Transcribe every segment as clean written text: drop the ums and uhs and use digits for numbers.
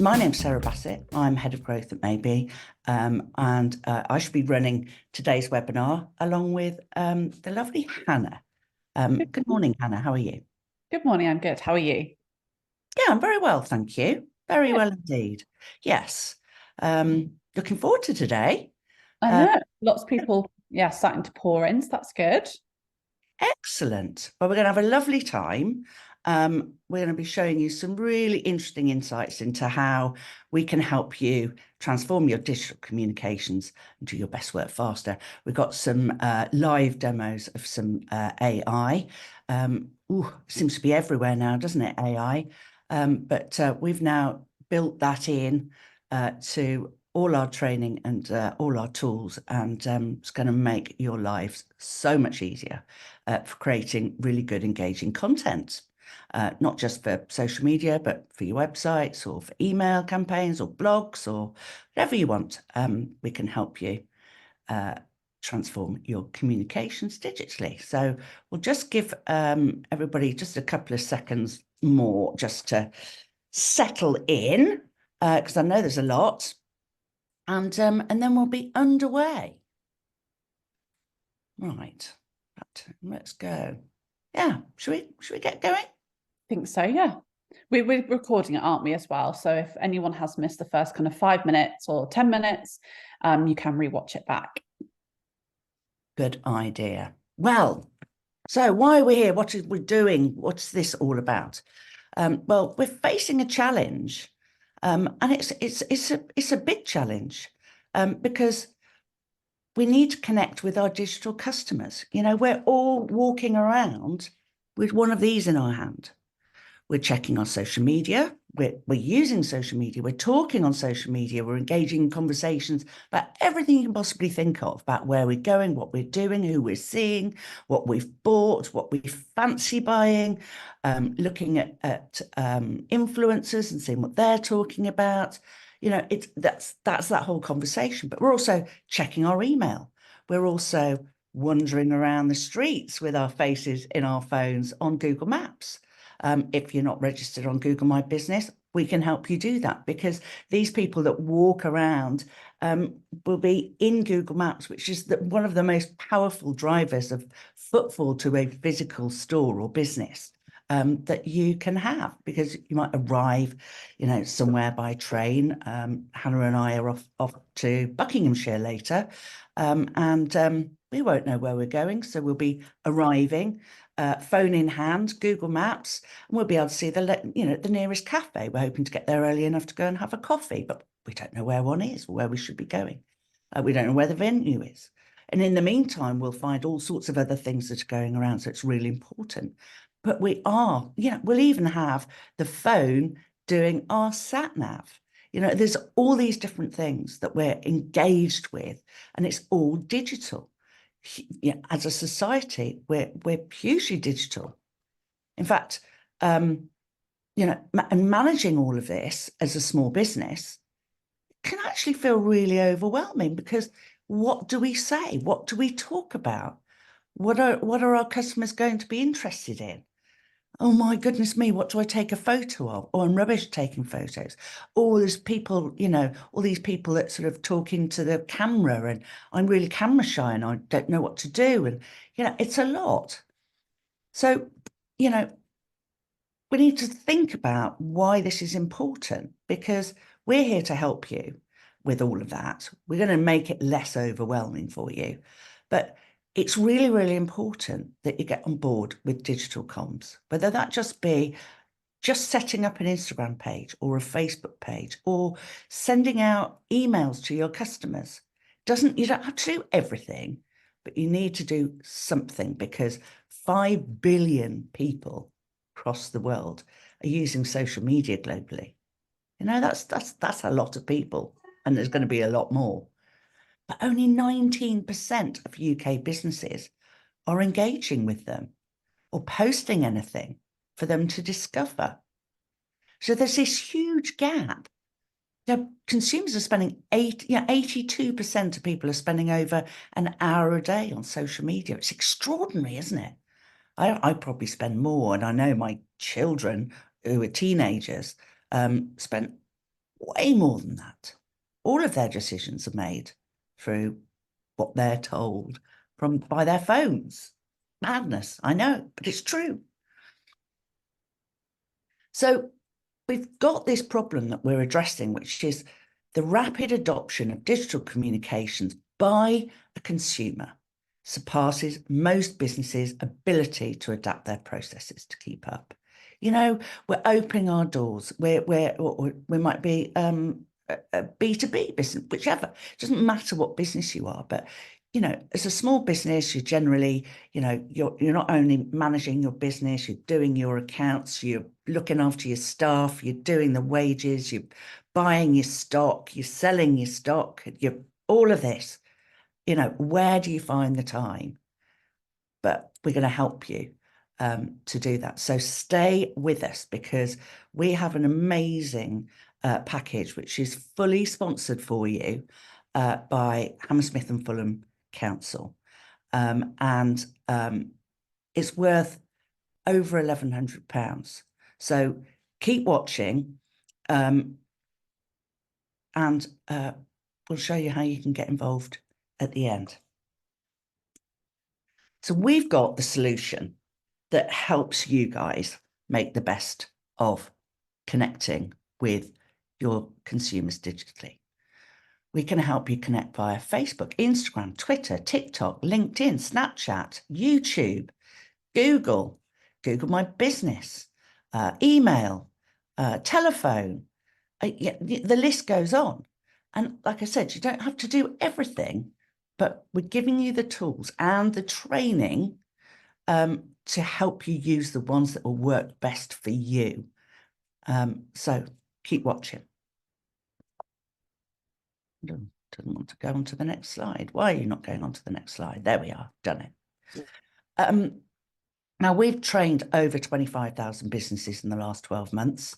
My name's Sarah Bassett. I'm Head of Growth at Maybe, and I should be running today's webinar along with the lovely Hannah. Good morning, Hannah. How are you? Good morning, I'm good. How are you? Yeah, I'm very well, thank you. Very Good. well indeed. Yes. Looking forward to today. I Uh, know lots of people, starting to pour in, so that's good. Excellent. Well, we're going to have a lovely time. We're going to be showing you some really interesting insights into how we can help you transform your digital communications and do your best work faster. We've got some live demos of some AI. Seems to be everywhere now, doesn't it, AI? But we've now built that in to all our training and all our tools, and it's going to make your lives so much easier for creating really good, engaging content, not just for social media, but for your websites or for email campaigns or blogs or whatever you want. We can help you transform your communications digitally. So we'll just give everybody just a couple of seconds more just to settle in, because I know there's a lot. And then we'll be underway. Right, let's go. Yeah, should we get going? I think so, yeah. We're recording it, aren't we, as well? So if anyone has missed the first kind of 5 minutes or 10 minutes, you can rewatch it back. Good idea. Well, so why are we here? What are we doing? What's this all about? Well, we're facing a challenge, and it's a big challenge, because we need to connect with our digital customers. You know, we're all walking around with one of these in our hand. We're checking our social media. We're using social media. We're talking on social media. We're engaging in conversations about everything you can possibly think of, about where we're going, what we're doing, who we're seeing, what we've bought, what we fancy buying, looking at influencers and seeing what they're talking about. You know, that's that whole conversation. But we're also checking our email. We're also wandering around the streets with our faces in our phones on Google Maps. If you're not registered on Google My Business, we can help you do that, because these people that walk around will be in Google Maps, which is one of the most powerful drivers of footfall to a physical store or business that you can have, because you might arrive, you know, somewhere by train. Hannah and I are off to Buckinghamshire later, and we won't know where we're going, so we'll be arriving. Phone in hand, Google Maps, and we'll be able to see the nearest cafe. We're hoping to get there early enough to go and have a coffee, but we don't know where one is or where we should be going. We don't know where the venue is. And in the meantime, we'll find all sorts of other things that are going around. So it's really important. But we'll even have the phone doing our sat nav. You know, there's all these different things that we're engaged with, and it's all digital. As a society, we're hugely digital. In fact, and managing all of this as a small business can actually feel really overwhelming, because what do we say? What do we talk about? What are our customers going to be interested in? Oh my goodness me, what do I take a photo of? Oh, I'm rubbish at taking photos. All these people, all these people that sort of talk into the camera, and I'm really camera shy and I don't know what to do. And, it's a lot. So, we need to think about why this is important, because we're here to help you with all of that. We're going to make it less overwhelming for you. But it's really, really important that you get on board with digital comms, whether that just be just setting up an Instagram page or a Facebook page or sending out emails to your customers. You don't have to do everything, but you need to do something, because 5 billion people across the world are using social media globally. That's a lot of people, and there's going to be a lot more. But only 19% of UK businesses are engaging with them or posting anything for them to discover. So there's this huge gap. Consumers are spending 82% of people are spending over an hour a day on social media. It's extraordinary, isn't it? I probably spend more, and I know my children, who are teenagers, spent way more than that. All of their decisions are made through what they're told by their phones. Madness, I know, but it's true. So we've got this problem that we're addressing, which is the rapid adoption of digital communications by a consumer surpasses most businesses' ability to adapt their processes to keep up. You know, we're opening our doors. We might be a B2B business, whichever. It doesn't matter what business you are, but you know, as a small business, you generally, you know, you're not only managing your business, you're doing your accounts, you're looking after your staff, you're doing the wages, you're buying your stock, you're selling your stock, you're all of this. You know, where do you find the time? But we're going to help you to do that. So stay with us, because we have an amazing package which is fully sponsored for you by Hammersmith and Fulham Council. And it's worth over £1,100. So keep watching, and we'll show you how you can get involved at the end. So we've got the solution that helps you guys make the best of connecting with your consumers digitally. We can help you connect via Facebook, Instagram, Twitter, TikTok, LinkedIn, Snapchat, YouTube, Google My Business, email, telephone. Yeah, the list goes on. And like I said, you don't have to do everything, but we're giving you the tools and the training to help you use the ones that will work best for you. So keep watching. Doesn't want to go on to the next slide. Why are you not going on to the next slide? There we are, done it. Now, we've trained over 25,000 businesses in the last 12 months.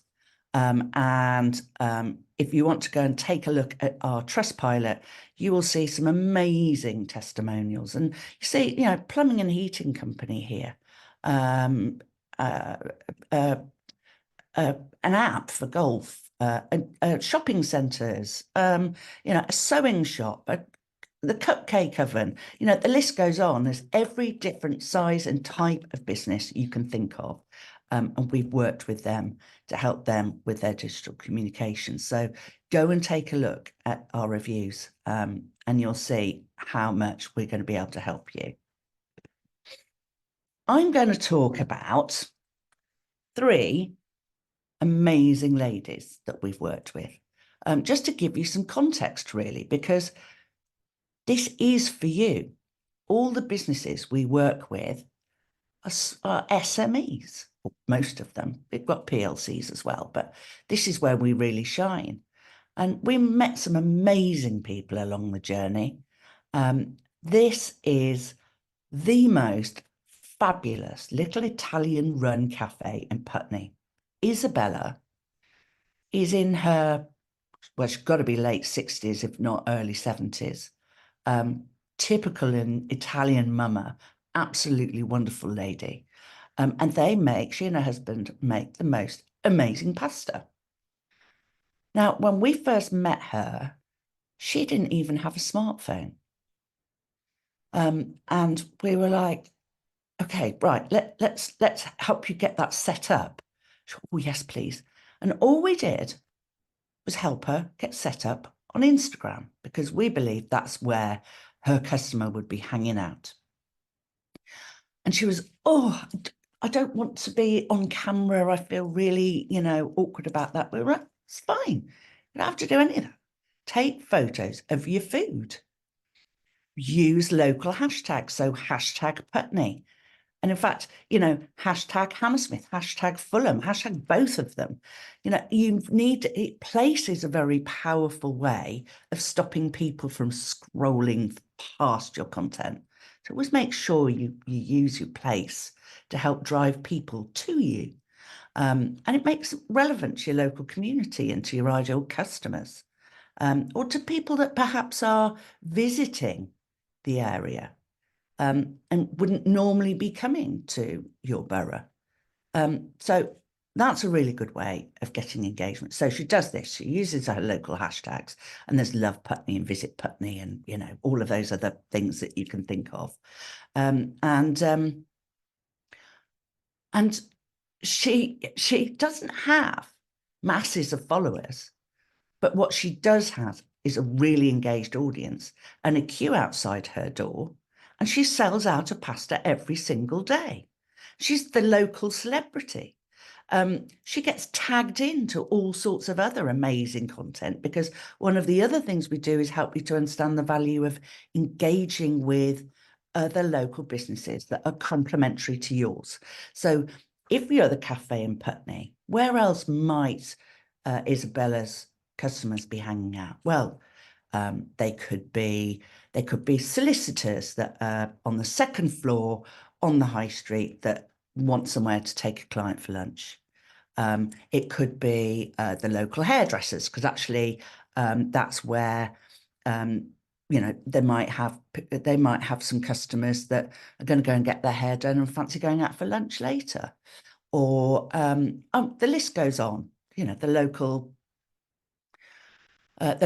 If you want to go and take a look at our Trustpilot, you will see some amazing testimonials. And you see, you know, plumbing and heating company here, an app for golf, shopping centres, you know, a sewing shop, the cupcake oven, you know, the list goes on. There's every different size and type of business you can think of. And we've worked with them to help them with their digital communication. So go and take a look at our reviews, and you'll see how much we're going to be able to help you. I'm going to talk about 3 amazing ladies that we've worked with, just to give you some context, really, because this is for you. All the businesses we work with are SMEs, most of them. We've got PLCs as well, but this is where we really shine. And we met some amazing people along the journey. This is the most fabulous little Italian-run cafe in Putney. Isabella is in her, well, she's got to be late 60s, if not early 70s. Typical in Italian mama, absolutely wonderful lady. And she and her husband make the most amazing pasta. Now, when we first met her, she didn't even have a smartphone. And we were like, okay, right, let's help you get that set up. She went, oh, yes, please. And all we did was help her get set up on Instagram, because we believed that's where her customer would be hanging out. And she was, oh, I don't want to be on camera. I feel really, you know, awkward about that. We were like, it's fine. You don't have to do any of that. Take photos of your food. Use local hashtags. So hashtag Putney. And in fact, you know, hashtag Hammersmith, hashtag Fulham, hashtag both of them. You know, place is a very powerful way of stopping people from scrolling past your content. So always make sure you use your place to help drive people to you. And it makes it relevant to your local community and to your ideal customers, or to people that perhaps are visiting the area. And wouldn't normally be coming to your borough. So That's a really good way of getting engagement. So she does this. She uses her local hashtags, and there's Love Putney and Visit Putney, and all of those other things that you can think of. And she doesn't have masses of followers, but what she does have is a really engaged audience and a queue outside her door, and she sells out a pasta every single day. She's the local celebrity. She gets tagged into all sorts of other amazing content, because one of the other things we do is help you to understand the value of engaging with other local businesses that are complementary to yours. So if you're the cafe in Putney, where else might Isabella's customers be hanging out? Well, they could be solicitors that are on the second floor on the high street that want somewhere to take a client for lunch. It could be the local hairdressers, because actually that's where they might have some customers that are going to go and get their hair done and fancy going out for lunch later. Or the list goes on. The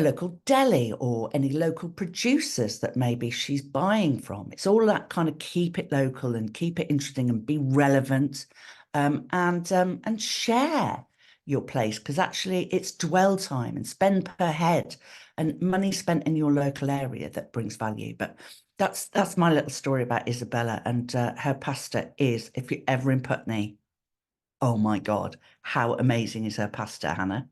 local deli, or any local producers that maybe she's buying from. It's all that kind of keep it local and keep it interesting and be relevant, and share your place, because actually it's dwell time and spend per head and money spent in your local area that brings value. But that's my little story about Isabella, and her pasta is, if you're ever in Putney, oh my God, how amazing is her pasta, Hannah?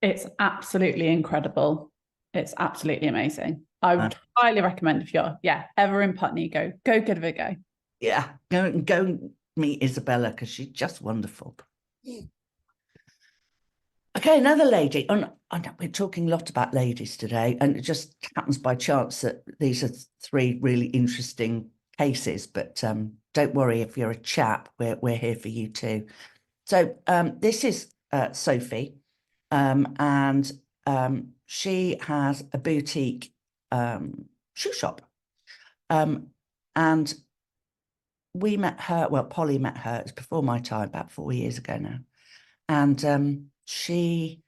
It's absolutely incredible. It's absolutely amazing. I would highly recommend, if you're ever in Putney, go give it a go. Yeah, go meet Isabella, because she's just wonderful. Okay, another lady. And we're talking a lot about ladies today, and it just happens by chance that these are three really interesting cases. But don't worry, if you're a chap, we're here for you too. So this is Sophie, and she has a boutique shoe shop, and we met her. Well, Polly met her. It was before my time, about 4 years ago now, and she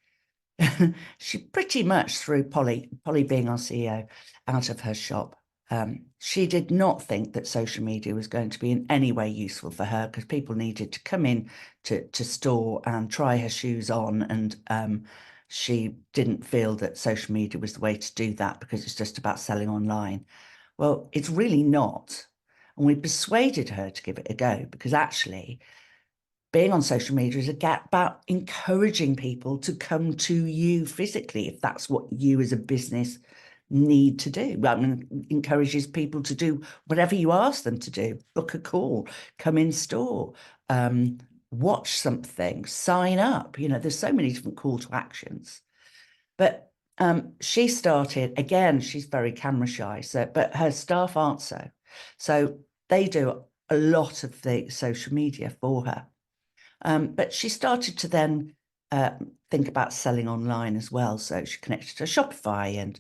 she pretty much threw Polly being our CEO, out of her shop. She did not think that social media was going to be in any way useful for her, because people needed to come in to store and try her shoes on, and she didn't feel that social media was the way to do that, because it's just about selling online. Well, it's really not. And we persuaded her to give it a go, because actually being on social media is about encouraging people to come to you physically, if that's what you as a business need to do. I mean, encourages people to do whatever you ask them to do: book a call, come in store, watch something, sign up. There's so many different call to actions. But she started, again, she's very camera shy, but her staff aren't so. So they do a lot of the social media for her. But she started to then think about selling online as well. So she connected to Shopify, and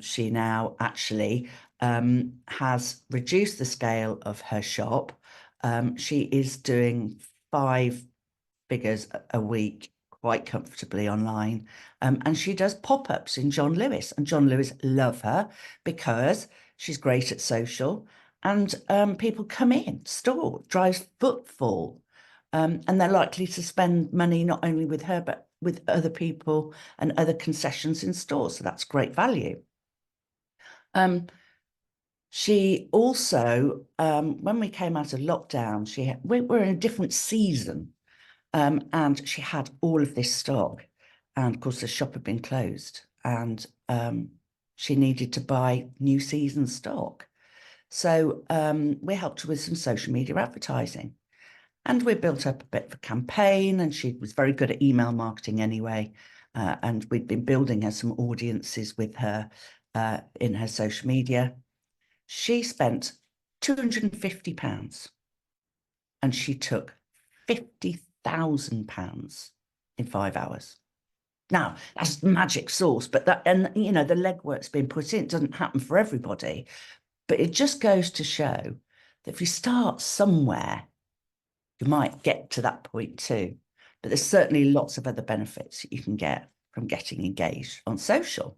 she now actually has reduced the scale of her shop. She is doing 5 figures a week quite comfortably online. And she does pop-ups in John Lewis, and John Lewis love her because she's great at social, and people come in, store, drives footfall. And they're likely to spend money not only with her, but with other people and other concessions in stores. So that's great value. She also, when we came out of lockdown, we were in a different season, and she had all of this stock. And of course, the shop had been closed, and she needed to buy new season stock. So we helped her with some social media advertising. And we built up a bit of a campaign, and she was very good at email marketing anyway. And we'd been building her some audiences with her in her social media. She spent £250, and she took £50,000 in 5 hours. Now, that's magic sauce, but the legwork's been put in. It doesn't happen for everybody, but it just goes to show that if you start somewhere, you might get to that point too. But there's certainly lots of other benefits you can get from getting engaged on social.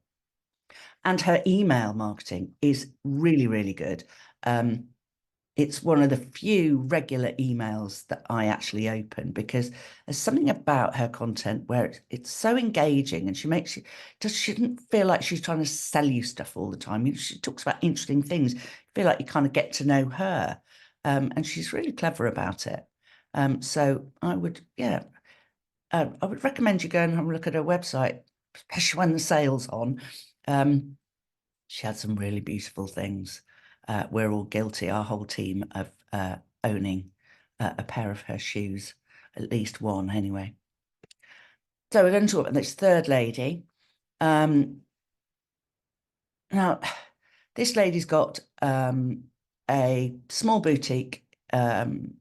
And her email marketing is really, really good. It's one of the few regular emails that I actually open, because there's something about her content where it's so engaging, and she makes you she didn't feel like she's trying to sell you stuff all the time. She talks about interesting things. You feel like you kind of get to know her, and she's really clever about it. So I would recommend you go and have a look at her website, especially when the sale's on. She had some really beautiful things. We're all guilty, our whole team, of owning a pair of her shoes, at least one anyway. So we're going to talk about this third lady. Now, this lady's got a small boutique, and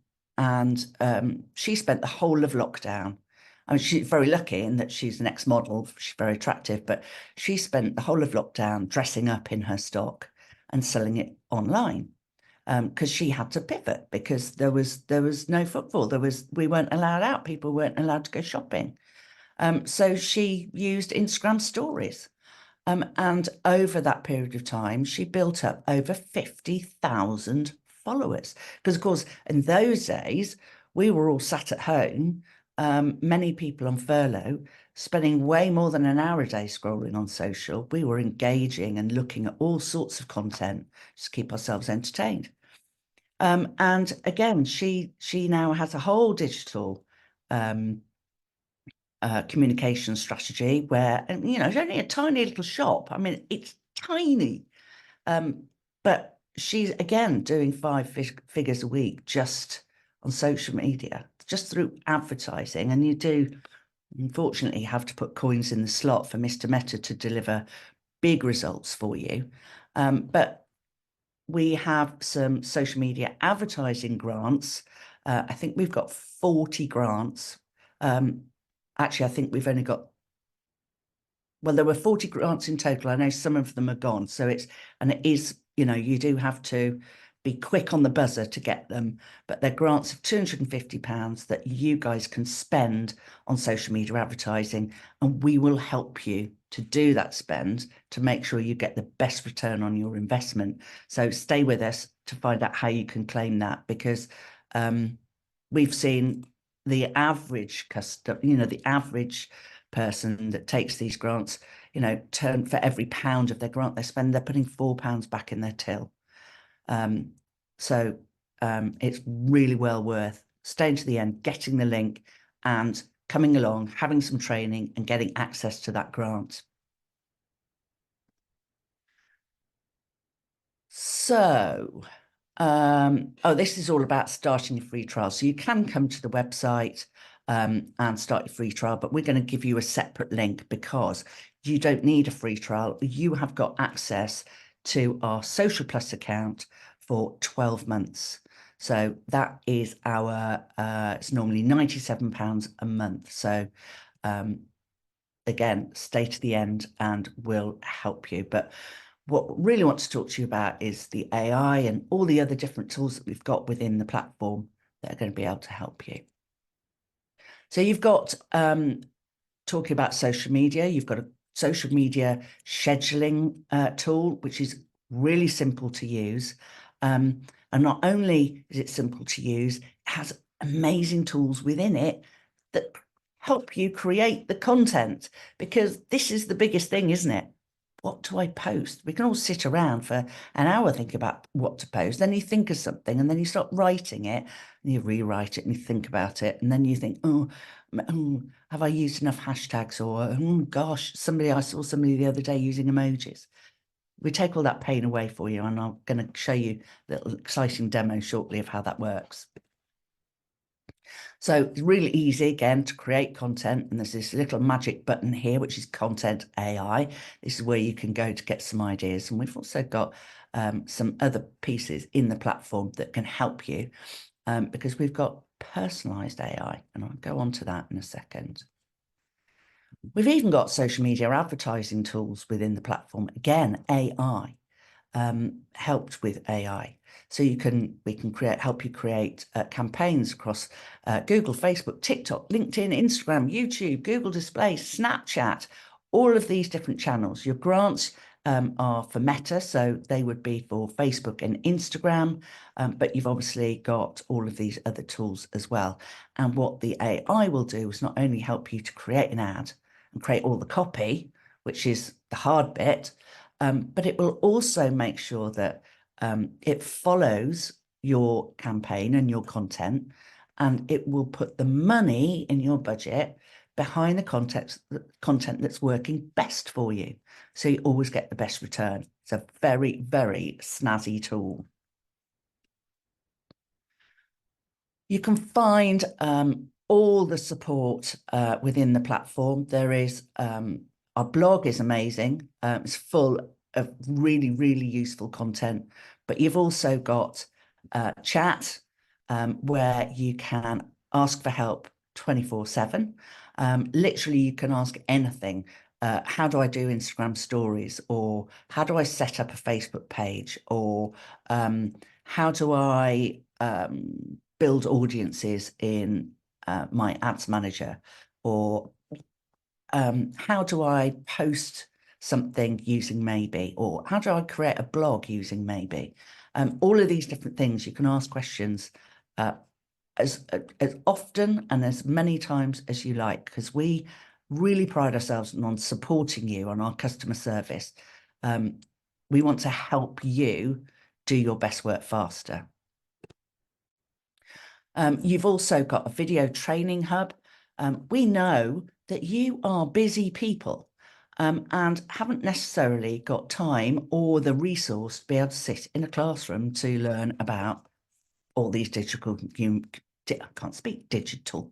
she spent the whole of lockdown. I mean, she's very lucky in that she's an ex-model. She's very attractive, but she spent the whole of lockdown dressing up in her stock and selling it online, because she had to pivot, because there was no footfall. We weren't allowed out. People weren't allowed to go shopping. So she used Instagram stories. And over that period of time, she built up over 50,000 followers. Because, of course, in those days, we were all sat at home, many people on furlough, spending way more than an hour a day scrolling on social. We were engaging and looking at all sorts of content just to keep ourselves entertained. And again, she now has a whole digital communication strategy where, and it's only a tiny little shop. I mean, it's tiny, but she's again doing five figures a week just on social media, just through advertising. And you do, unfortunately, have to put coins in the slot for Mr. Meta to deliver big results for you. But we have some social media advertising grants. I think we've got 40 grants. Actually, I think we've only got, well, there were 40 grants in total. I know some of them are gone. So it is, you do have to be quick on the buzzer to get them, but they're grants of £250 that you guys can spend on social media advertising, and we will help you to do that spend to make sure you get the best return on your investment. So stay with us to find out how you can claim that, because we've seen the average the average person that takes these grants, turn, for every £1 of their grant they spend, they're putting £4 back in their till. So it's really well worth staying to the end, getting the link and coming along, having some training and getting access to that grant. So, this is all about starting your free trial. So you can come to the website and start your free trial, but we're going to give you a separate link because you don't need a free trial. You have got access to our Social Plus account for 12 months. So that is our, it's normally £97 a month. So again, stay to the end and we'll help you. But what I really want to talk to you about is the AI and all the other different tools that we've got within the platform that are going to be able to help you. So you've got, talking about social media, you've got a social media scheduling tool, which is really simple to use. And not only is it simple to use, it has amazing tools within it that help you create the content, because this is the biggest thing, isn't it? What do I post? We can all sit around for an hour thinking about what to post. Then you think of something and then you start writing it and you rewrite it and you think about it. And then you think, oh, have I used enough hashtags? Or, oh gosh, I saw somebody the other day using emojis. We take all that pain away for you, and I'm going to show you a little exciting demo shortly of how that works. So it's really easy, again, to create content. And there's this little magic button here, which is Content AI. This is where you can go to get some ideas. And we've also got some other pieces in the platform that can help you, because we've got personalised AI. And I'll go on to that in a second. We've even got social media advertising tools within the platform. Again, AI, helped with AI. So we can help you create campaigns across Google, Facebook, TikTok, LinkedIn, Instagram, YouTube, Google Display, Snapchat, all of these different channels. Your grants are for Meta, so they would be for Facebook and Instagram, but you've obviously got all of these other tools as well. And what the AI will do is not only help you to create an ad and create all the copy, which is the hard bit, but it will also make sure that it follows your campaign and your content, and it will put the money in your budget behind the content that's working best for you. So you always get the best return. It's a very, very snazzy tool. You can find all the support within the platform. There is our blog is amazing. It's full of really, really useful content. But you've also got chat where you can ask for help 24/7. Literally, you can ask anything. How do I do Instagram stories? Or how do I set up a Facebook page? Or how do I build audiences in my ads manager? Or how do I post something using Maybe? Or how do I create a blog using Maybe? All of these different things, you can ask questions as often and as many times as you like, because we really pride ourselves on supporting you on our customer service. We want to help you do your best work faster. You've also got a video training hub. We know that you are busy people and haven't necessarily got time or the resource to be able to sit in a classroom to learn about all these digital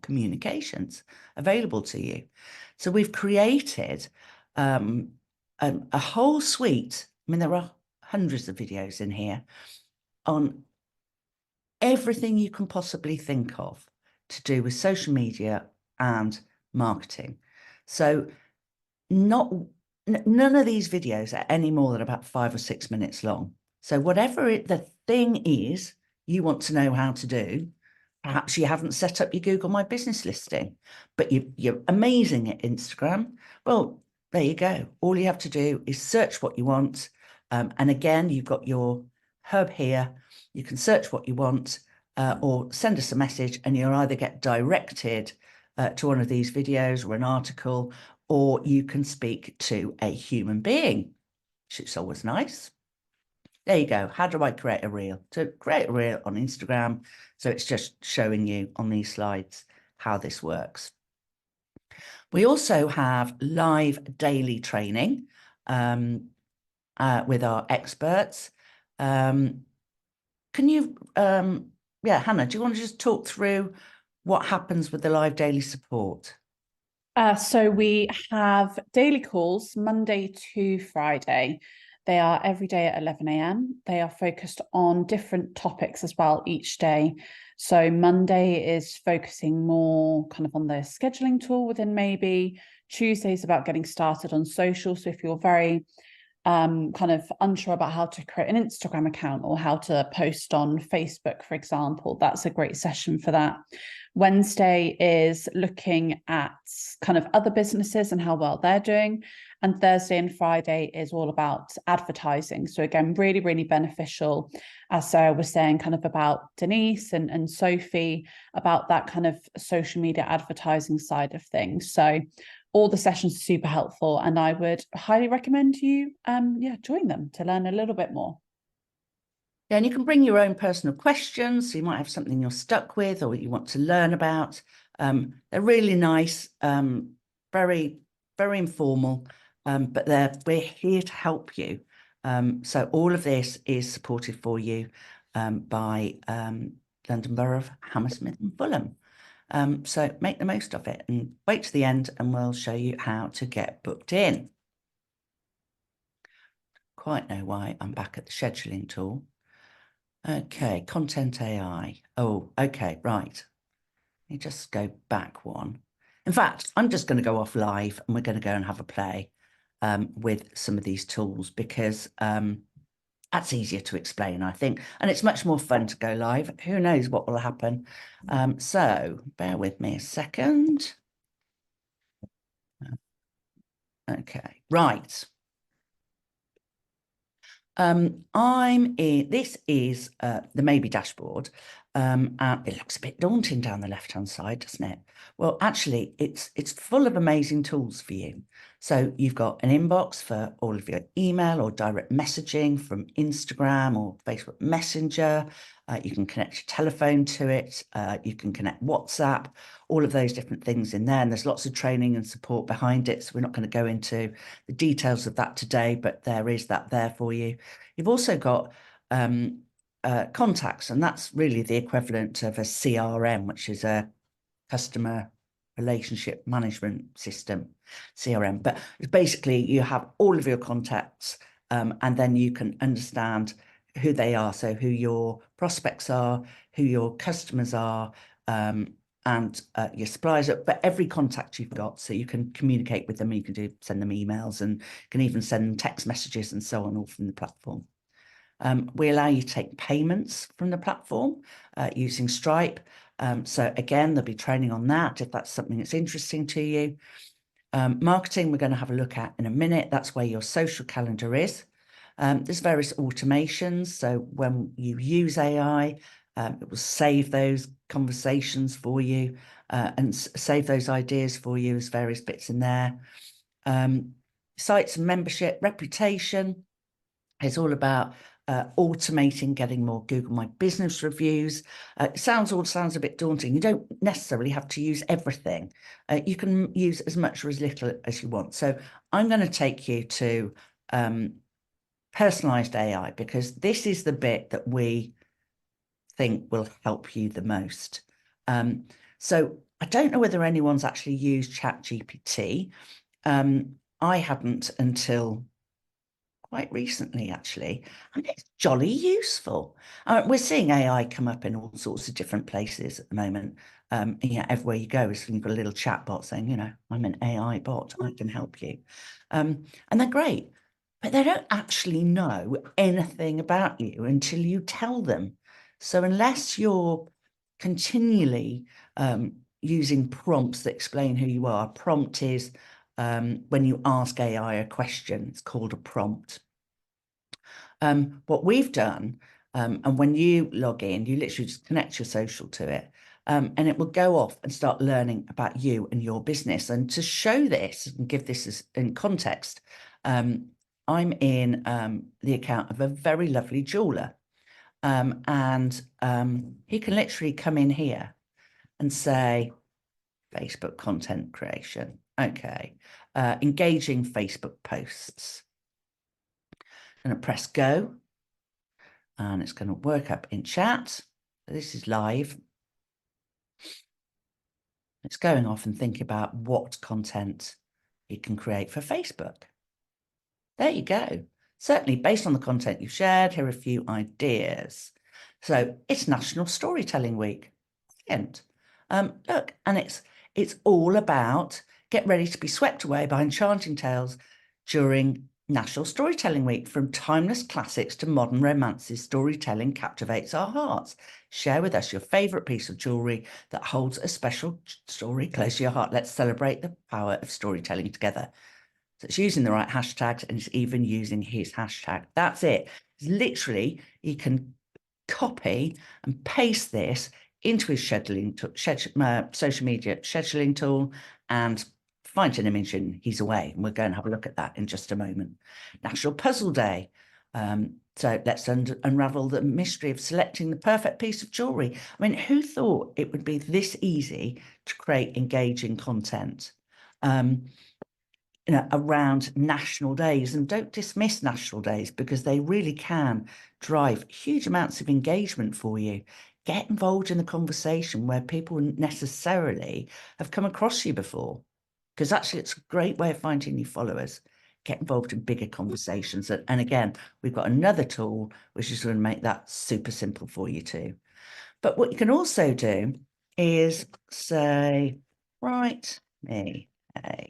communications available to you. So we've created a whole suite. I mean, there are hundreds of videos in here on everything you can possibly think of to do with social media and marketing. So none of these videos are any more than about 5 or 6 minutes long. So whatever the thing is you want to know how to do, perhaps you haven't set up your Google My Business listing, but you're amazing at Instagram. Well, there you go. All you have to do is search what you want. And again, you've got your hub here. You can search what you want or send us a message, and you'll either get directed to one of these videos or an article, or you can speak to a human being, which is always nice. There you go. How do I create a reel? To create a reel on Instagram. So it's just showing you on these slides how this works. We also have live daily training with our experts. Can you, yeah, Hannah, do you want to just talk through what happens with the live daily support? So we have daily calls Monday to Friday. They are every day at 11 a.m. They are focused on different topics as well each day. So Monday is focusing more kind of on the scheduling tool within Maybe. Tuesday is about getting started on social. So if you're very kind of unsure about how to create an Instagram account or how to post on Facebook, for example, that's a great session for that. Wednesday is looking at kind of other businesses and how well they're doing. And Thursday and Friday is all about advertising. So again, really, really beneficial, as Sarah was saying, kind of about Denise and Sophie, about that kind of social media advertising side of things. So all the sessions are super helpful, and I would highly recommend you join them to learn a little bit more. Yeah, and you can bring your own personal questions. So you might have something you're stuck with or you want to learn about. They're really nice, very, very informal, but we're here to help you. So all of this is supported for you by London Borough of Hammersmith and Fulham. So make the most of it and wait to the end and we'll show you how to get booked in. Quite know why I'm back at the scheduling tool. Okay, content AI. Oh, okay, right. Let me just go back one. In fact, I'm just going to go off live and we're going to go and have a play with some of these tools because That's easier to explain, I think, and it's much more fun to go live. Who knows what will happen? So bear with me a second. Okay, right. This is the Maybe dashboard. It looks a bit daunting down the left-hand side, doesn't it? Well, actually, it's full of amazing tools for you. So you've got an inbox for all of your email or direct messaging from Instagram or Facebook Messenger. You can connect your telephone to it. You can connect WhatsApp, all of those different things in there. And there's lots of training and support behind it. So we're not going to go into the details of that today, but there is that there for you. You've also got contacts, and that's really the equivalent of a CRM, which is a customer relationship management system, CRM. But basically, you have all of your contacts, and then you can understand who they are, so who your prospects are, who your customers are, and your suppliers, but every contact you've got, so you can communicate with them. You can send them emails, and can even send them text messages and so on, all from the platform. We allow you to take payments from the platform using Stripe. So again, there'll be training on that if that's something that's interesting to you. Marketing, we're going to have a look at in a minute. That's where your social calendar is. There's various automations. So when you use AI, it will save those conversations for you and save those ideas for you as various bits in there. Sites and membership, reputation. It's all about automating, getting more Google My Business reviews. It sounds a bit daunting. You don't necessarily have to use everything. You can use as much or as little as you want. So I'm going to take you to personalised AI, because this is the bit that we think will help you the most. So I don't know whether anyone's actually used ChatGPT. I hadn't until quite recently, actually, and it's jolly useful. We're seeing AI come up in all sorts of different places at the moment. Everywhere you go, you've got a little chat bot saying, I'm an AI bot, I can help you. And they're great, but they don't actually know anything about you until you tell them. So unless you're continually using prompts that explain who you are, prompt is when you ask AI a question, it's called a prompt. What we've done, and when you log in, you literally just connect your social to it, and it will go off and start learning about you and your business. And to show this and give this as in context, I'm in the account of a very lovely jeweler, and he can literally come in here and say, Facebook content creation. Okay. Engaging Facebook posts. I'm going to press go, and it's going to work up in chat. This is live. It's going off and thinking about what content it can create for Facebook. There you go. Certainly, based on the content you've shared, here are a few ideas. So it's National Storytelling Week. Brilliant. Look, and it's all about get ready to be swept away by enchanting tales during National Storytelling Week. From timeless classics to modern romances, storytelling captivates our hearts. Share with us your favourite piece of jewellery that holds a special story close to your heart. Let's celebrate the power of storytelling together. So it's using the right hashtags, and it's even using his hashtag. That's it. It's literally, you can copy and paste this into his scheduling social media scheduling tool, and find an image and he's away. And we're going to have a look at that in just a moment. National Puzzle Day. So let's unravel the mystery of selecting the perfect piece of jewellery. I mean, who thought it would be this easy to create engaging content around national days? And don't dismiss national days, because they really can drive huge amounts of engagement for you. Get involved in the conversation where people necessarily have come across you before, because actually it's a great way of finding new followers. Get involved in bigger conversations. And again, we've got another tool which is going to make that super simple for you too. But what you can also do is say, write me a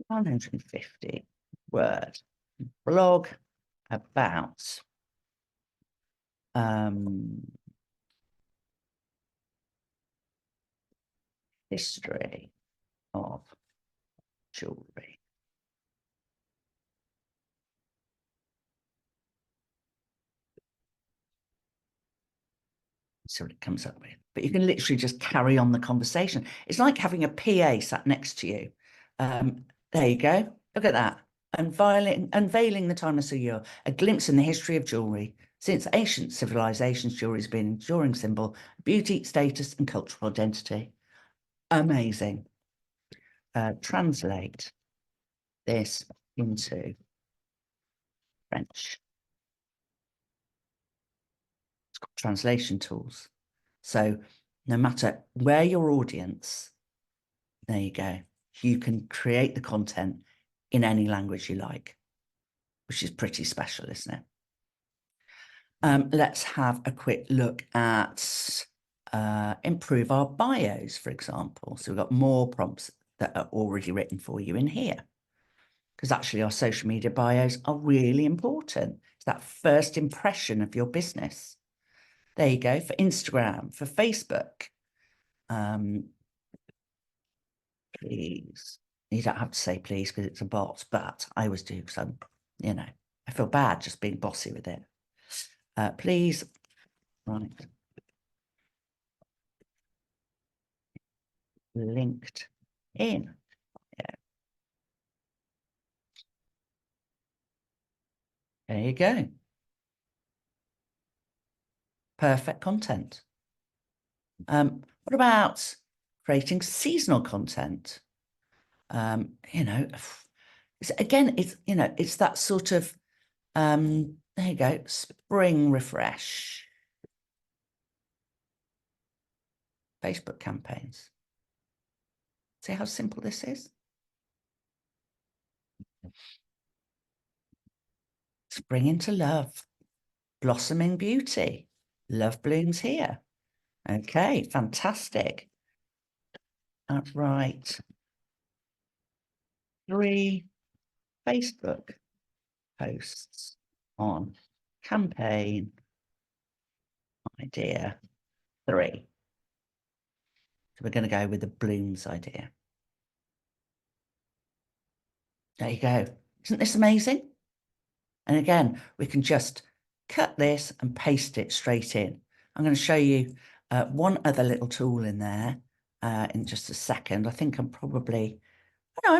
150 word blog about history of jewelry. See what it comes up with. But you can literally just carry on the conversation. It's like having a PA sat next to you. There you go. Look at that. Unveiling the timeless allure, a glimpse in the history of jewelry. Since ancient civilizations, jewelry has been an enduring symbol of beauty, status, and cultural identity. Amazing. Translate this into French. It's got translation tools. So no matter where your audience, there you go. You can create the content in any language you like, which is pretty special, isn't it? Let's have a quick look at improve our bios, for example. So we've got more prompts that are already written for you in here, because actually our social media bios are really important. It's that first impression of your business. There you go, for Instagram, for Facebook. Please. You don't have to say please because it's a bot, but I always do because I'm, I feel bad just being bossy with it. Please, right. Linked in. Yeah. There you go. Perfect content. What about creating seasonal content? It's that sort of, there you go, spring refresh. Facebook campaigns. See how simple this is? Spring into love, blossoming beauty, love blooms here. Okay, fantastic. That's right. 3 Facebook posts on campaign idea 3. So we're going to go with the blooms idea. There you go. Isn't this amazing? And again, we can just cut this and paste it straight in. I'm going to show you one other little tool in there in just a second. I think I'm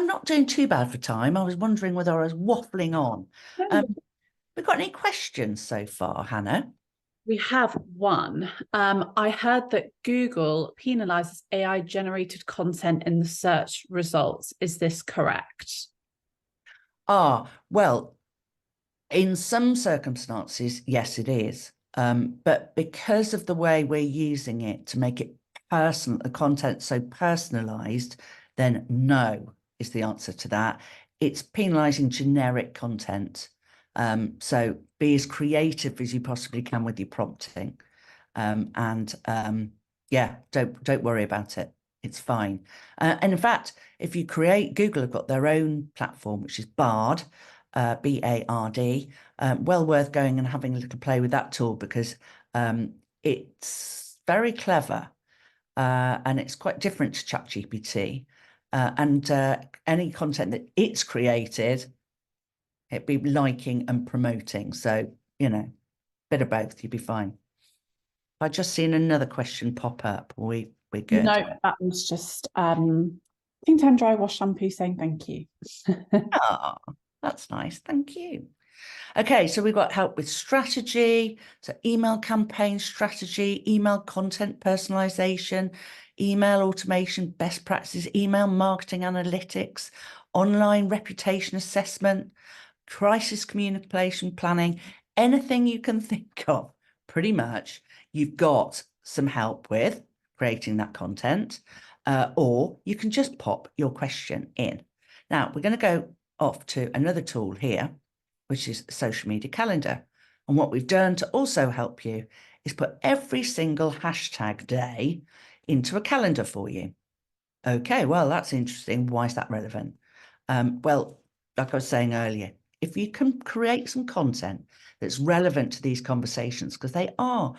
not doing too bad for time. I was wondering whether I was waffling on. We've got any questions so far, Hannah? We have one. I heard that Google penalizes AI generated content in the search results. Is this correct? Well, in some circumstances, yes, it is. But because of the way we're using it to make it personal, the content so personalized, then no is the answer to that. It's penalizing generic content. So be as creative as you possibly can with your prompting. Yeah, don't worry about it. It's fine. And in fact, if you Google have got their own platform, which is Bard, B-A-R-D, well worth going and having a little play with that tool because it's very clever and it's quite different to ChatGPT. And any content that it's created, it'd be liking and promoting. So, bit of both, you'd be fine. I've just seen another question pop up. We're good. No, that was just King Time Dry Wash Shampoo saying thank you. Oh, that's nice. Thank you. Okay, so we've got help with strategy, so email campaign strategy, email content personalization, email automation, best practices, email marketing analytics, online reputation assessment, crisis communication planning, anything you can think of, pretty much, you've got some help with creating that content, or you can just pop your question in. Now, we're going to go off to another tool here, which is social media calendar. And what we've done to also help you is put every single hashtag day into a calendar for you. Okay, well, that's interesting. Why is that relevant? Well, like I was saying earlier, if you can create some content that's relevant to these conversations, because they are,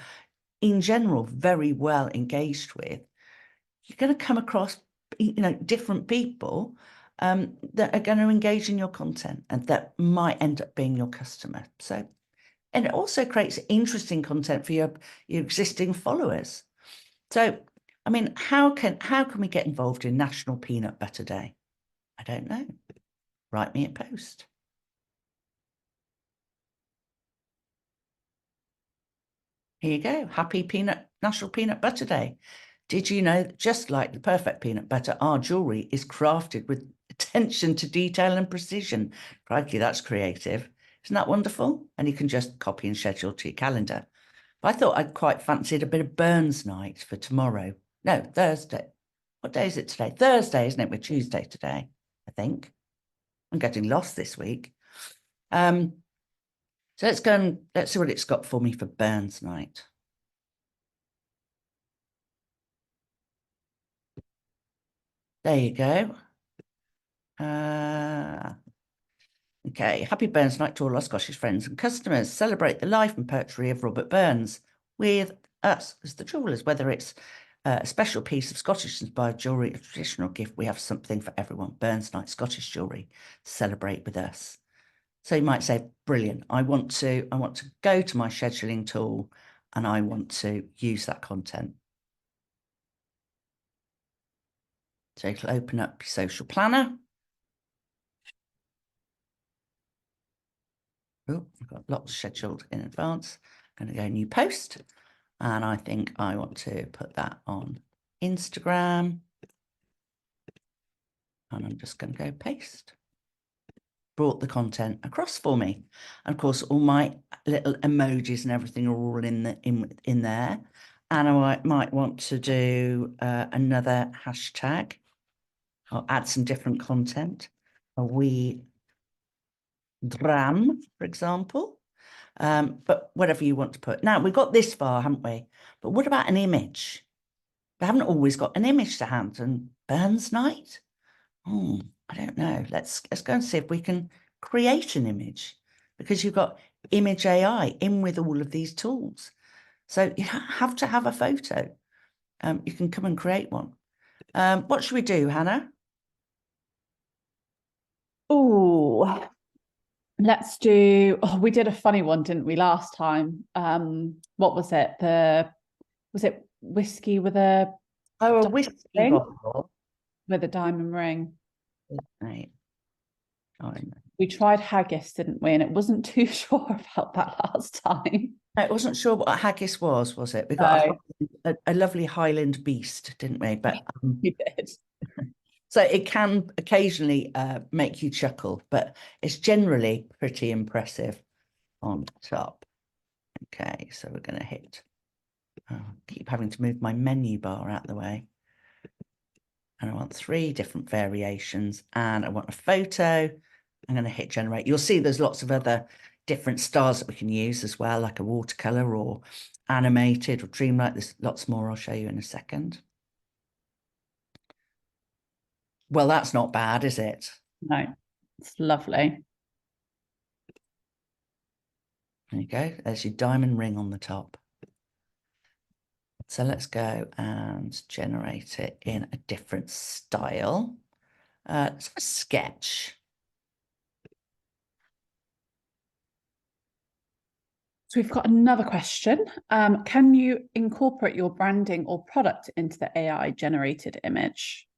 in general, very well engaged with, you're going to come across, different people that are going to engage in your content and that might end up being your customer. So, and it also creates interesting content for your existing followers. So, I mean, how can we get involved in National Peanut Butter Day? I don't know. Write me a post. Here you go. Happy National Peanut Butter Day. Did you know that just like the perfect peanut butter, our jewellery is crafted with attention to detail and precision? Crikey, that's creative. Isn't that wonderful? And you can just copy and schedule to your calendar. But I thought I'd quite fancied a bit of Burns night for tomorrow. No, Thursday. What day is it today? Thursday, isn't it? We're Tuesday today, I think. I'm getting lost this week. So let's go and let's see what it's got for me for Burns night. There you go. Okay, happy Burns night to all our Scottish friends and customers. Celebrate the life and poetry of Robert Burns with us as the jewellers. Whether it's a special piece of Scottish-inspired jewellery, a traditional gift, we have something for everyone. Burns night, Scottish jewellery. Celebrate with us. So you might say, brilliant. I want to go to my scheduling tool and I want to use that content. So it'll open up your social planner. Oh, I've got lots scheduled in advance. I'm going to go new post. And I think I want to put that on Instagram. And I'm just going to go paste. Brought the content across for me. And of course, all my little emojis and everything are all in there. And I might want to do another hashtag. I'll add some different content. A wee dram, for example. But whatever you want to put. Now, we've got this far, haven't we? But what about an image? We haven't always got an image to hand. And Burns night? I don't know. Let's go and see if we can create an image, because you've got Image AI in with all of these tools. So you have to have a photo. You can come and create one. What should we do, Hannah? Oh, let's do. Oh, we did a funny one, didn't we, last time? What was it? Was it whiskey with a Whiskey ring? bottle With a diamond ring? Right. We tried haggis, didn't we? And it wasn't too sure about that last time. I wasn't sure what a haggis was it? We got a lovely Highland beast, didn't we? But we did. So it can occasionally make you chuckle, but it's generally pretty impressive on top. Okay, so we're going to hit. Keep having to move my menu bar out of the way. And I want 3 different variations, and I want a photo. I'm going to hit generate. You'll see there's lots of other different styles that we can use as well, like a watercolor or animated or dreamlike. There's lots more I'll show you in a second. Well, that's not bad, is it? No, it's lovely. There you go. There's your diamond ring on the top. So let's go and generate it in a different style. Let's have a sketch. So we've got another question. Can you incorporate your branding or product into the AI generated image?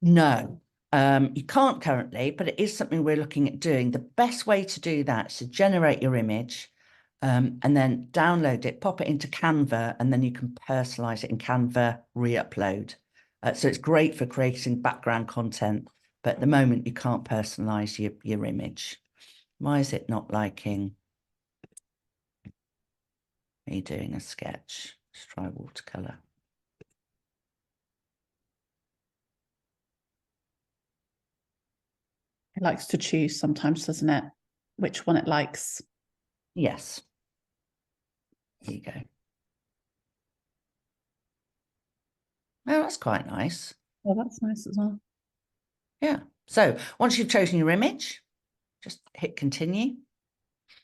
No, you can't currently, but it is something we're looking at doing. The best way to do that is to generate your image and then download it, pop it into Canva, and then you can personalize it in Canva, re-upload. So it's great for creating background content, but at the moment you can't personalize your image. Why is it not liking me doing a sketch? Let's try watercolor. It likes to choose sometimes, doesn't it? Which one it likes. Yes. Here you go. Oh, that's quite nice. Oh, that's nice as well. Yeah. So once you've chosen your image, just hit continue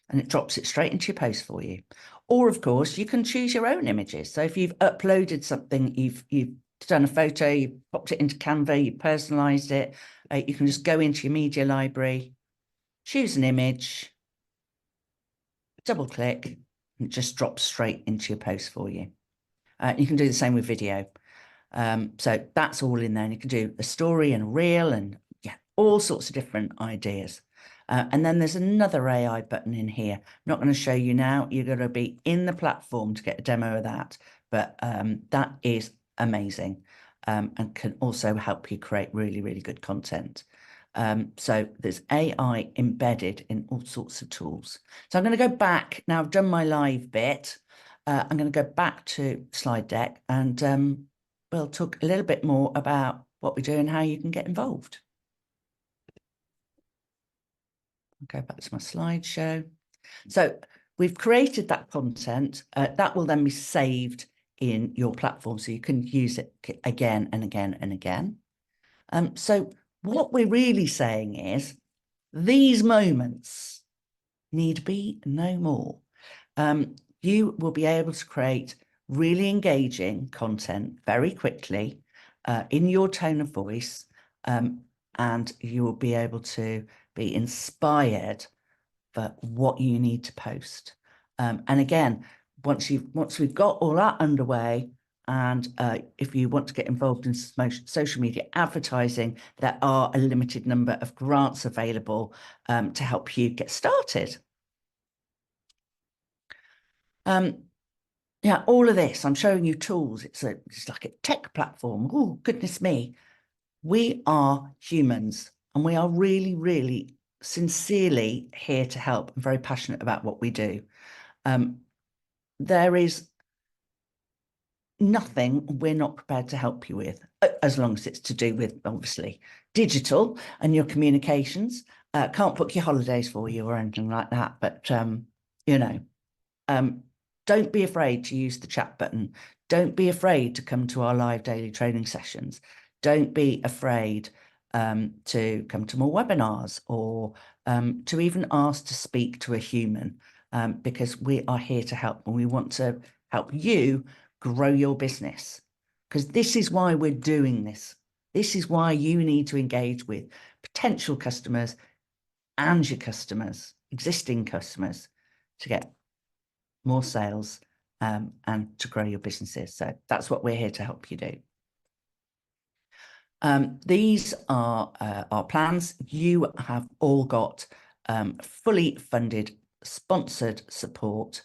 and it drops it straight into your post for you. Or of course, you can choose your own images. So if you've uploaded something, you've done a photo, you popped it into Canva, you personalized it, you can just go into your media library, choose an image, double click, and it just drops straight into your post for you. You can do the same with video. So that's all in there. And you can do a story and a reel and yeah, all sorts of different ideas. And then there's another AI button in here. I'm not going to show you now. You're going to be in the platform to get a demo of that. But that is amazing and can also help you create really, really good content. So there's AI embedded in all sorts of tools. So I'm going to go back. Now I've done my live bit. I'm going to go back to slide deck and we'll talk a little bit more about what we do and how you can get involved. I'll go back to my slideshow. So we've created that content that will then be saved in your platform so you can use it again and again and again. So what we're really saying is these moments need be no more. You will be able to create really engaging content very quickly in your tone of voice, and you will be able to be inspired for what you need to post. And again, once we've got all that underway, and if you want to get involved in social media advertising, there are a limited number of grants available to help you get started. Yeah, all of this, I'm showing you tools. It's like a tech platform. Oh, goodness me. We are humans and we are really, really sincerely here to help and very passionate about what we do. There is nothing we're not prepared to help you with, as long as it's to do with, obviously, digital and your communications. Can't book your holidays for you or anything like that, but, you know, don't be afraid to use the chat button. Don't be afraid to come to our live daily training sessions. Don't be afraid to come to more webinars or to even ask to speak to a human, because we are here to help and we want to help you grow your business, because this is why we're doing this. This is why you need to engage with potential customers and your customers, existing customers, to get more sales and to grow your businesses. So that's what we're here to help you do. These are our plans. You have all got fully funded, sponsored support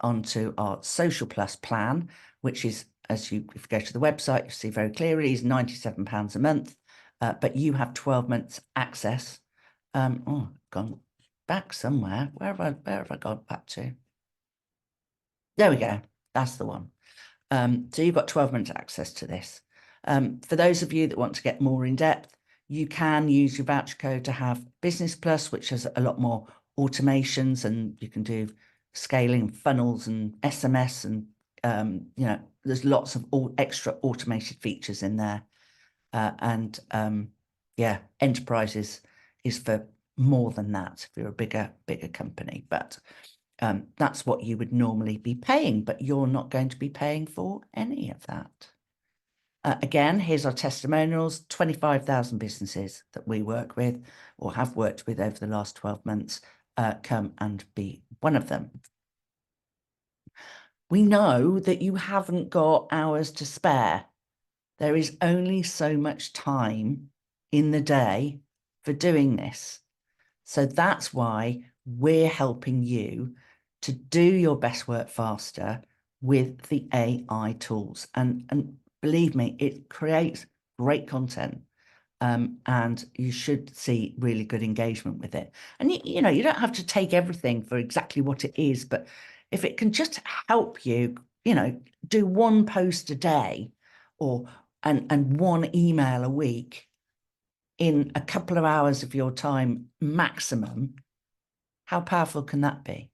onto our Social Plus plan, which is, if you go to the website, you see very clearly, is £97 a month, but you have 12 months access. Oh, I've gone back somewhere. Where have I gone back to? There we go. That's the one. So you've got 12 months access to this. For those of you that want to get more in depth, you can use your voucher code to have Business Plus, which has a lot more automations, and you can do scaling funnels and SMS, and you know, there's lots of extra automated features in there. Yeah, Enterprises is for more than that if you're a bigger company, but that's what you would normally be paying, but you're not going to be paying for any of that. Again, here's our testimonials, 25,000 businesses that we work with or have worked with over the last 12 months. Come and be one of them. We know that you haven't got hours to spare. There is only so much time in the day for doing this. So that's why we're helping you to do your best work faster with the AI tools. And believe me, it creates great content. And you should see really good engagement with it. And you know, you don't have to take everything for exactly what it is, but if it can just help you, you know, do one post a day and one email a week in a couple of hours of your time maximum, how powerful can that be?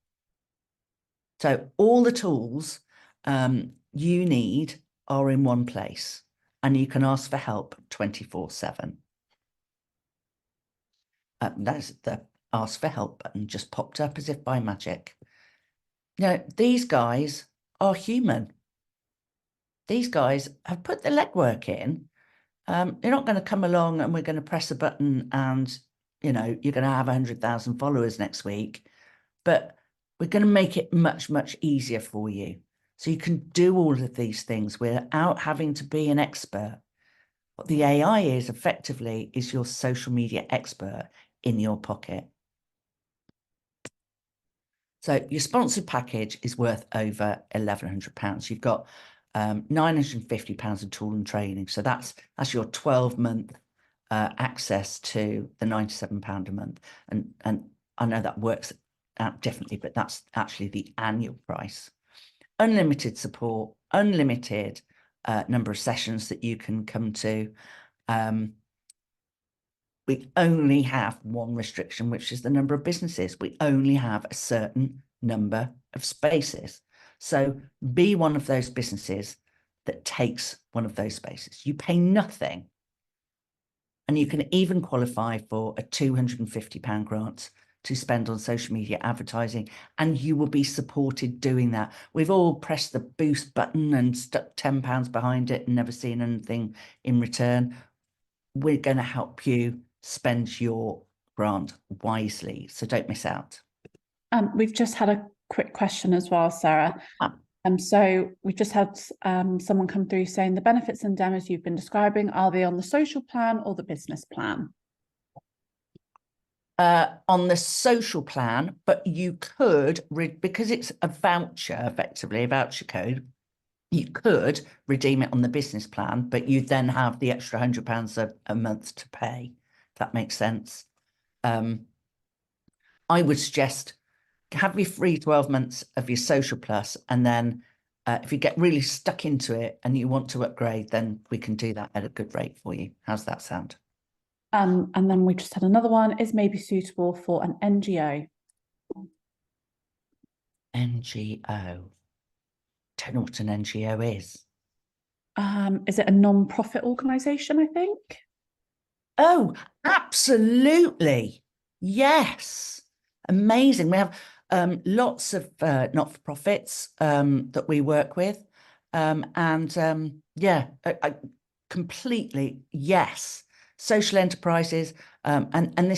So all the tools you need are in one place, and you can ask for help 24/7. That's the ask for help button just popped up as if by magic. These guys are human. These guys have put the legwork in. You're not going to come along and we're going to press a button and, you're going to have 100,000 followers next week, but we're going to make it much, much easier for you. So you can do all of these things without having to be an expert. What the AI is effectively is your social media expert in your pocket. So your sponsored package is worth over £1,100. You've got £950 of tool and training. So that's your 12-month access to the £97 a month. And I know that works out differently, but that's actually the annual price. Unlimited support, unlimited number of sessions that you can come to. We only have one restriction, which is the number of businesses. We only have a certain number of spaces. So be one of those businesses that takes one of those spaces. You pay nothing. And you can even qualify for a £250 grant to spend on social media advertising, and you will be supported doing that. We've all pressed the boost button and stuck £10 behind it and never seen anything in return. We're going to help you spend your grant wisely, so don't miss out. We've just had a quick question as well, Sarah. So we've just had someone come through saying the benefits and demos you've been describing, are they on the social plan or the business plan? On the social plan, but you could, because it's a voucher, effectively, a voucher code, you could redeem it on the business plan, but you then have the extra £100 a month to pay. If that makes sense. I would suggest have your free 12 months of your social plus, and then if you get really stuck into it and you want to upgrade, then we can do that at a good rate for you. How's that sound? And then we just had another one, is maybe suitable for an NGO. NGO. Don't know what an NGO is. Is it a non-profit organisation, I think? Oh, absolutely. Yes. Amazing. We have lots of not-for-profits that we work with. Yeah, I completely, yes. Social enterprises. And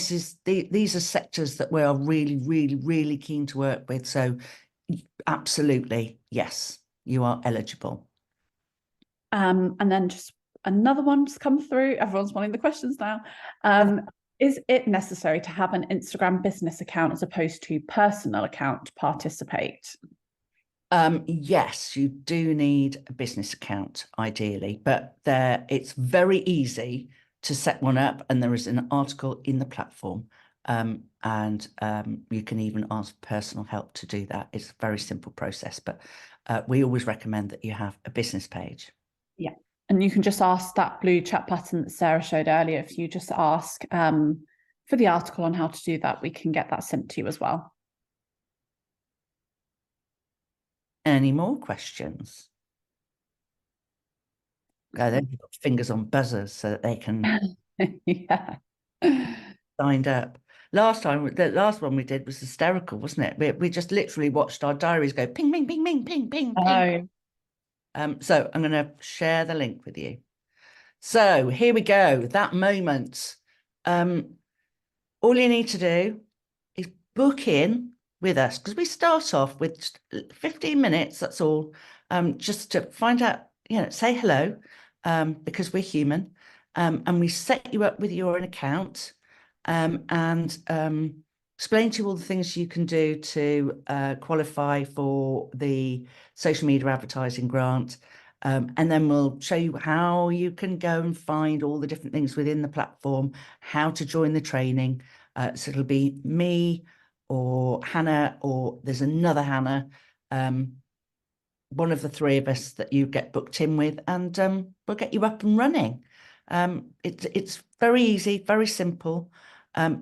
these are sectors that we are really, really, really keen to work with. So absolutely, yes, you are eligible. And then just another one's come through. Everyone's wanting the questions now. Is it necessary to have an Instagram business account as opposed to personal account to participate? Yes, you do need a business account, ideally, but it's very easy to set one up, and there is an article in the platform, and you can even ask personal help to do that. It's a very simple process, but we always recommend that you have a business page. Yeah, and you can just ask that blue chat button that Sarah showed earlier. If you just ask for the article on how to do that, we can get that sent to you as well. Any more questions? They've got fingers on buzzers so that they can Yeah. signed up. The last one we did was hysterical, wasn't it? We just literally watched our diaries go ping, ping, ping, ping, ping, ping, ping. So I'm going to share the link with you. So here we go. That moment. All you need to do is book in with us, because we start off with 15 minutes. That's all. Just to find out, say hello, because we're human. And we set you up with your own account, and explain to you all the things you can do to qualify for the social media advertising grant. And then we'll show you how you can go and find all the different things within the platform, how to join the training. So it'll be me or Hannah, or there's another Hannah, one of the three of us that you get booked in with, and we'll get you up and running. It's very easy, very simple.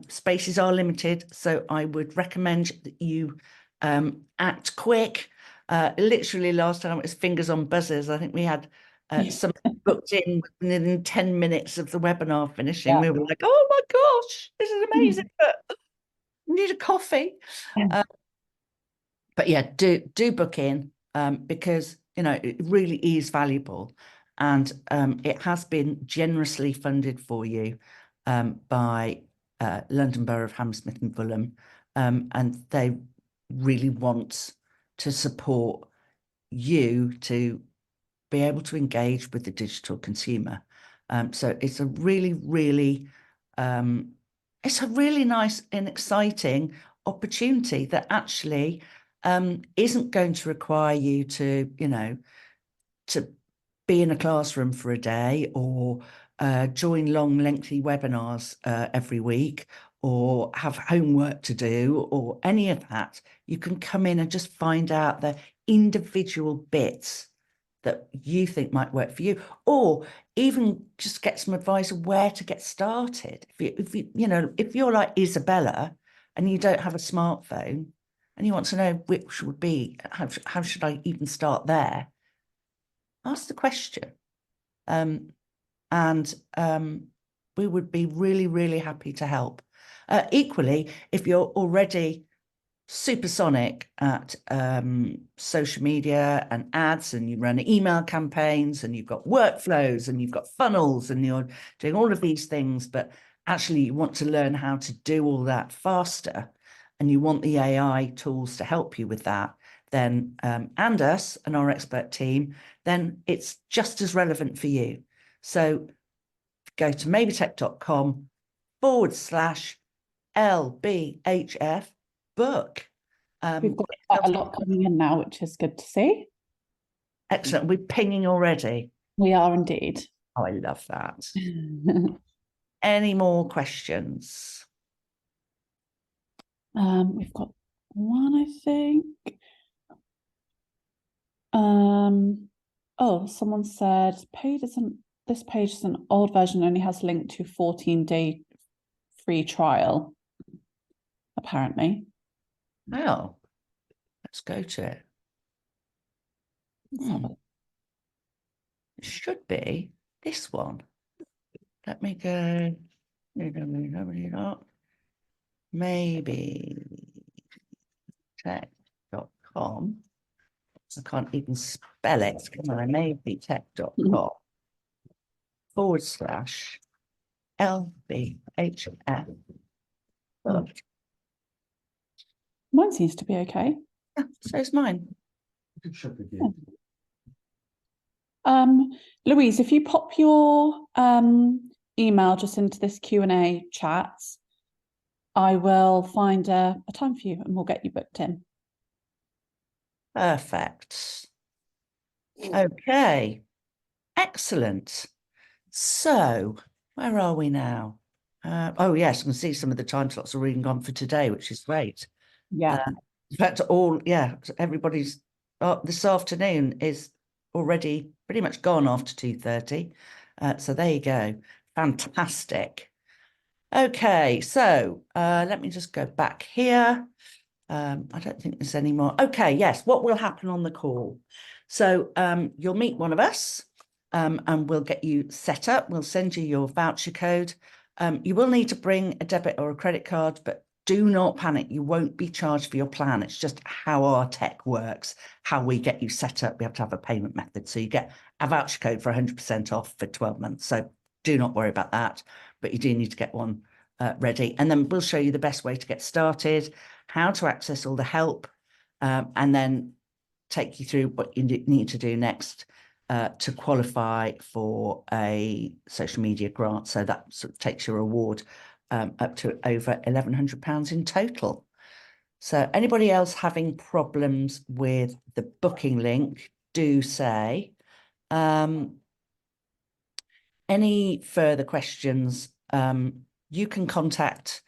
Spaces are limited, so I would recommend that you act quick. Literally last time it was fingers on buzzers. I think we had Some booked in within 10 minutes of the webinar finishing. Yeah. We were like, oh my gosh, this is amazing, but I need a coffee. But yeah, do book in, because it really is valuable, and it has been generously funded for you by London Borough of Hammersmith and Fulham, and they really want to support you to be able to engage with the digital consumer. So it's a really it's a really nice and exciting opportunity that actually isn't going to require you to, to be in a classroom for a day, or join long, lengthy webinars every week, or have homework to do, or any of that. You can come in and just find out the individual bits that you think might work for you, or even just get some advice of where to get started. If you're like Isabella and you don't have a smartphone and you want to know which would be, how should I even start there? Ask the question. And we would be really happy to help. Equally, if you're already supersonic at social media and ads, and you run email campaigns, and you've got workflows, and you've got funnels, and you're doing all of these things, but actually you want to learn how to do all that faster, and you want the AI tools to help you with that, then and us and our expert team, then it's just as relevant for you. So go to maybetech.com/LBHF book. We've got quite a lot coming in now, which is good to see. Excellent. We're pinging already. We are indeed. Oh, I love that. Any more questions? We've got one, I think. Oh, someone said this page is an old version, only has a link to 14-day free trial, apparently. Oh, let's go to it. It should be this one. Let me go. Maybe tech.com. I can't even spell it, can I? Maybetech.com /LBHF. Mine seems to be okay. Yeah, so is mine. Louise, if you pop your email just into this Q&A chat, I will find a time for you and we'll get you booked in. Perfect. Okay, excellent. So where are we now? Oh yes, I can see some of the time slots are already gone for today, which is great. Yeah. In fact, everybody's this afternoon is already pretty much gone after 2:30. So there you go. Fantastic. Okay, so let me just go back here. I don't think there's any more. Okay, yes, what will happen on the call? So you'll meet one of us, and we'll get you set up. We'll send you your voucher code. You will need to bring a debit or a credit card, but do not panic. You won't be charged for your plan. It's just how our tech works, how we get you set up. We have to have a payment method. So you get a voucher code for 100% off for 12 months. So do not worry about that, but you do need to get one ready. And then we'll show you the best way to get started, how to access all the help, and then take you through what you need to do next to qualify for a social media grant. So that sort of takes your award up to over £1,100 in total. So anybody else having problems with the booking link, do say. Any further questions, you can contact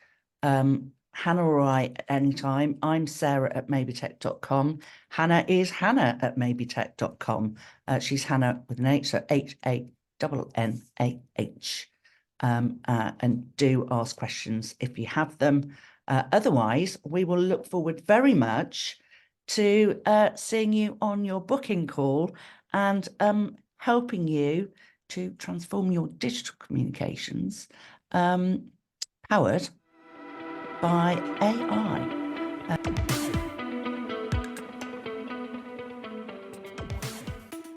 Hannah or I at any time. I'm Sarah at maybetech.com. Hannah is Hannah at maybetech.com. She's Hannah with an H, so HANNAH. And do ask questions if you have them. Otherwise, we will look forward very much to seeing you on your booking call and helping you to transform your digital communications, powered by AI.